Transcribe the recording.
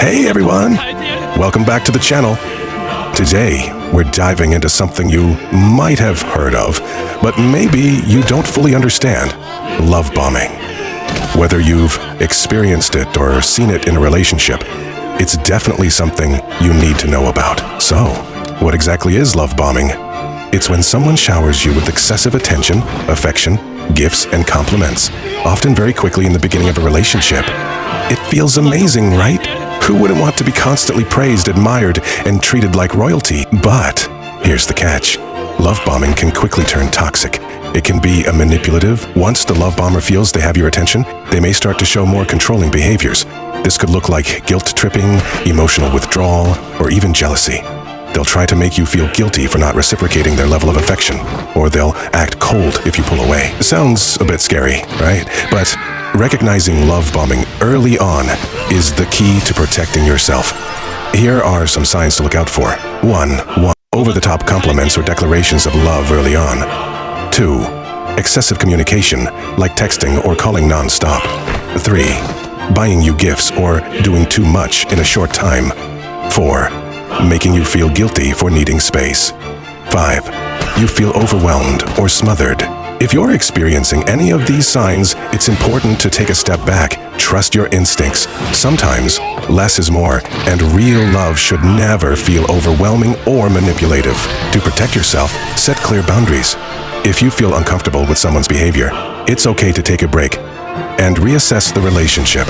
Hey everyone! Welcome back to the channel. Today, we're diving into something you might have heard of, but maybe you don't fully understand: love bombing. Whether you've experienced it or seen it in a relationship, it's definitely something you need to know about. So, what exactly is love bombing? It's when someone showers you with excessive attention, affection, gifts, and compliments, often very quickly in the beginning of a relationship. It feels amazing, right? Who wouldn't want to be constantly praised, admired, and treated like royalty? But here's the catch. Love bombing can quickly turn toxic. It can be a manipulative. Once the love bomber feels they have your attention, they may start to show more controlling behaviors. This could look like guilt-tripping, emotional withdrawal, or even jealousy. They'll try to make you feel guilty for not reciprocating their level of affection, or they'll act cold if you pull away. Sounds a bit scary, right? But recognizing love bombing early on is the key to protecting yourself. Here are some signs to look out for. 1. Over-the-top compliments or declarations of love early on. 2. Excessive communication, like texting or calling non-stop. 3. Buying you gifts or doing too much in a short time. 4. Making you feel guilty for needing space. 5. You feel overwhelmed or smothered. If you're experiencing any of these signs, it's important to take a step back. Trust your instincts. Sometimes, less is more, and real love should never feel overwhelming or manipulative. To protect yourself, set clear boundaries. If you feel uncomfortable with someone's behavior, it's okay to take a break and reassess the relationship.